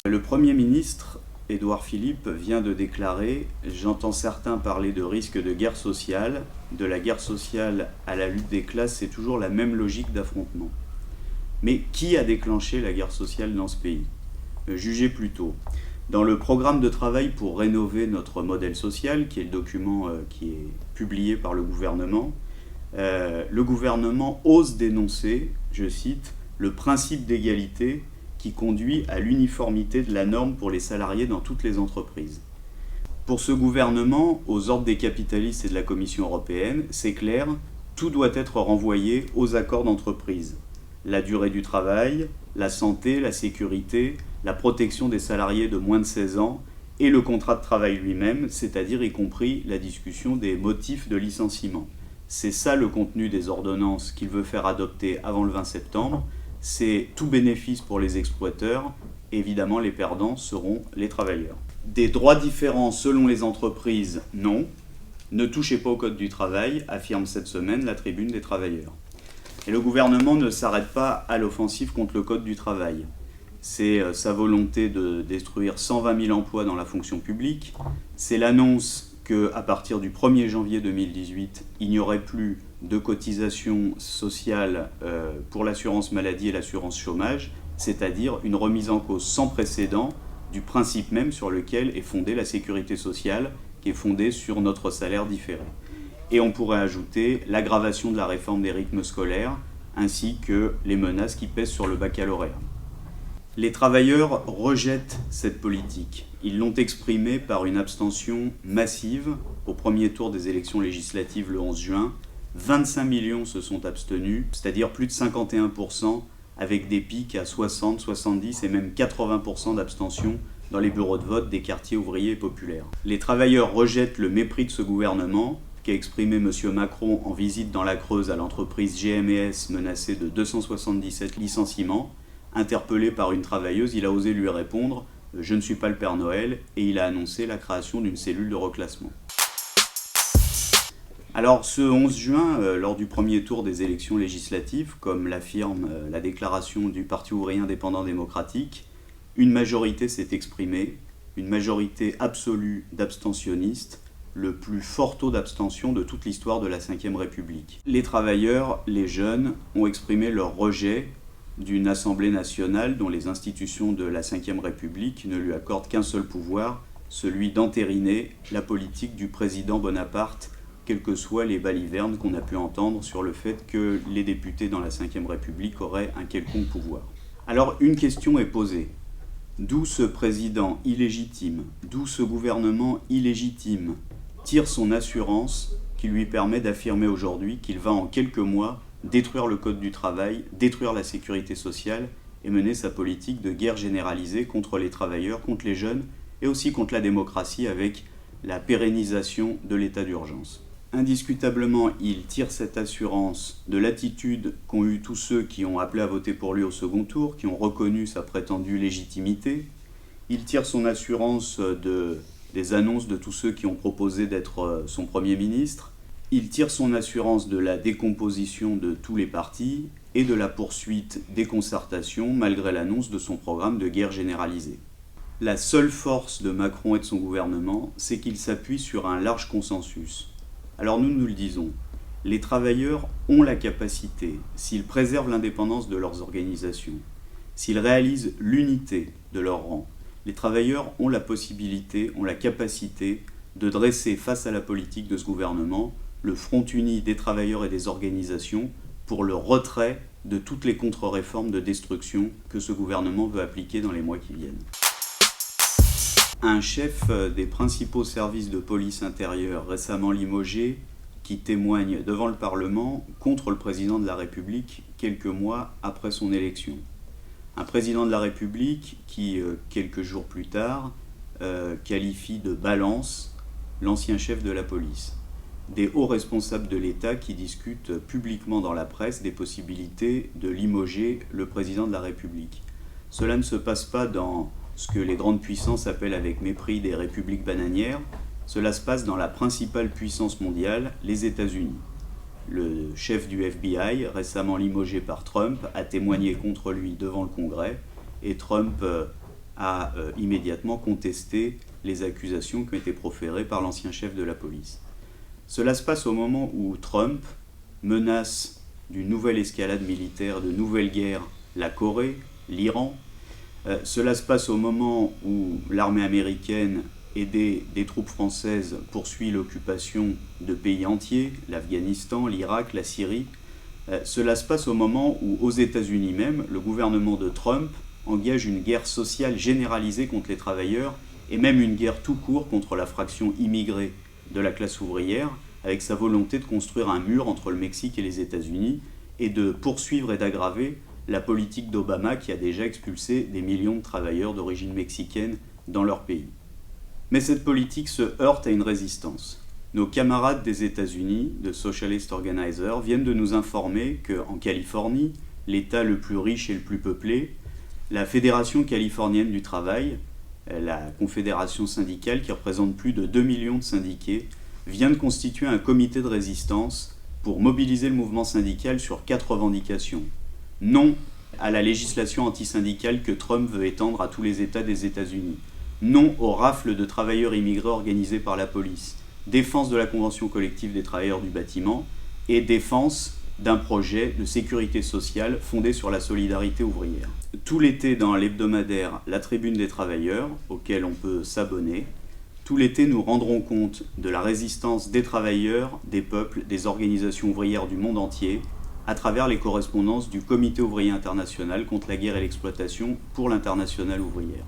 Le Premier ministre, Édouard Philippe, vient de déclarer « J'entends certains parler de risque de guerre sociale. De la guerre sociale à la lutte des classes, c'est toujours la même logique d'affrontement. » Mais qui a déclenché la guerre sociale dans ce pays ? Jugez plutôt. Dans le programme de travail pour rénover notre modèle social, qui est le document qui est publié par le gouvernement ose dénoncer, je cite, « le principe d'égalité qui conduit à l'uniformité de la norme pour les salariés dans toutes les entreprises. » Pour ce gouvernement, aux ordres des capitalistes et de la Commission européenne, c'est clair, tout doit être renvoyé aux accords d'entreprise. La durée du travail, la santé, la sécurité, la protection des salariés de moins de 16 ans et le contrat de travail lui-même, c'est-à-dire y compris la discussion des motifs de licenciement. C'est ça le contenu des ordonnances qu'il veut faire adopter avant le 20 septembre. C'est tout bénéfice pour les exploiteurs. Évidemment, les perdants seront les travailleurs. Des droits différents selon les entreprises, non. Ne touchez pas au Code du travail, affirme cette semaine la Tribune des travailleurs. Et le gouvernement ne s'arrête pas à l'offensive contre le Code du travail. C'est sa volonté de détruire 120 000 emplois dans la fonction publique. C'est l'annonce qu'à partir du 1er janvier 2018, il n'y aurait plus de cotisations sociales pour l'assurance maladie et l'assurance chômage, c'est-à-dire une remise en cause sans précédent du principe même sur lequel est fondée la sécurité sociale, qui est fondée sur notre salaire différé. Et on pourrait ajouter l'aggravation de la réforme des rythmes scolaires, ainsi que les menaces qui pèsent sur le baccalauréat. Les travailleurs rejettent cette politique. Ils l'ont exprimé par une abstention massive au premier tour des élections législatives le 11 juin. 25 millions se sont abstenus, c'est-à-dire plus de 51%, avec des pics à 60, 70 et même 80% d'abstention dans les bureaux de vote des quartiers ouvriers et populaires. Les travailleurs rejettent le mépris de ce gouvernement, qu'a exprimé M. Macron en visite dans la Creuse à l'entreprise GMS menacée de 277 licenciements. Interpellé par une travailleuse, il a osé lui répondre « Je ne suis pas le Père Noël » et il a annoncé la création d'une cellule de reclassement. Alors ce 11 juin, lors du premier tour des élections législatives, comme l'affirme la déclaration du Parti ouvrier indépendant démocratique, une majorité s'est exprimée, une majorité absolue d'abstentionnistes, le plus fort taux d'abstention de toute l'histoire de la Ve République. Les travailleurs, les jeunes, ont exprimé leur rejet d'une Assemblée nationale dont les institutions de la Ve République ne lui accordent qu'un seul pouvoir, celui d'entériner la politique du président Bonaparte, quelles que soient les balivernes qu'on a pu entendre sur le fait que les députés dans la Ve République auraient un quelconque pouvoir. Alors une question est posée. D'où ce président illégitime, d'où ce gouvernement illégitime tire son assurance qui lui permet d'affirmer aujourd'hui qu'il va en quelques mois détruire le Code du travail, détruire la sécurité sociale et mener sa politique de guerre généralisée contre les travailleurs, contre les jeunes et aussi contre la démocratie avec la pérennisation de l'état d'urgence. Indiscutablement, il tire cette assurance de l'attitude qu'ont eu tous ceux qui ont appelé à voter pour lui au second tour, qui ont reconnu sa prétendue légitimité. Il tire son assurance des annonces de tous ceux qui ont proposé d'être son Premier ministre. Il tire son assurance de la décomposition de tous les partis et de la poursuite des concertations malgré l'annonce de son programme de guerre généralisée. La seule force de Macron et de son gouvernement, c'est qu'il s'appuie sur un large consensus. Alors nous le disons, les travailleurs ont la capacité, s'ils préservent l'indépendance de leurs organisations, s'ils réalisent l'unité de leurs rangs, les travailleurs ont la possibilité, ont la capacité de dresser face à la politique de ce gouvernement le front uni des travailleurs et des organisations pour le retrait de toutes les contre-réformes de destruction que ce gouvernement veut appliquer dans les mois qui viennent. Un chef des principaux services de police intérieure récemment limogé qui témoigne devant le Parlement contre le président de la République quelques mois après son élection. Un président de la République qui, quelques jours plus tard, qualifie de balance l'ancien chef de la police. Des hauts responsables de l'État qui discutent publiquement dans la presse des possibilités de limoger le président de la République. Cela ne se passe pas dans ce que les grandes puissances appellent avec mépris des républiques bananières, cela se passe dans la principale puissance mondiale, les États-Unis. Le chef du FBI, récemment limogé par Trump, a témoigné contre lui devant le Congrès, et Trump a immédiatement contesté les accusations qui ont été proférées par l'ancien chef de la police. Cela se passe au moment où Trump menace d'une nouvelle escalade militaire, de nouvelles guerres, la Corée, l'Iran. Cela se passe au moment où l'armée américaine, aidée des troupes françaises, poursuit l'occupation de pays entiers, l'Afghanistan, l'Irak, la Syrie. Cela se passe au moment où, aux États-Unis même, le gouvernement de Trump engage une guerre sociale généralisée contre les travailleurs et même une guerre tout court contre la fraction immigrée de la classe ouvrière, avec sa volonté de construire un mur entre le Mexique et les États-Unis et de poursuivre et d'aggraver la politique d'Obama qui a déjà expulsé des millions de travailleurs d'origine mexicaine dans leur pays. Mais cette politique se heurte à une résistance. Nos camarades des États-Unis, de Socialist Organizer, viennent de nous informer qu'en Californie, l'État le plus riche et le plus peuplé, la Fédération californienne du travail, la confédération syndicale qui représente plus de 2 millions de syndiqués, vient de constituer un comité de résistance pour mobiliser le mouvement syndical sur 4 revendications. Non à la législation antisyndicale que Trump veut étendre à tous les États des États-Unis. Non aux rafles de travailleurs immigrés organisés par la police. Défense de la Convention collective des travailleurs du bâtiment et défense d'un projet de sécurité sociale fondé sur la solidarité ouvrière. Tout l'été dans l'hebdomadaire La Tribune des travailleurs, auquel on peut s'abonner, tout l'été nous rendrons compte de la résistance des travailleurs, des peuples, des organisations ouvrières du monde entier, à travers les correspondances du Comité ouvrier international contre la guerre et l'exploitation pour l'Internationale ouvrière.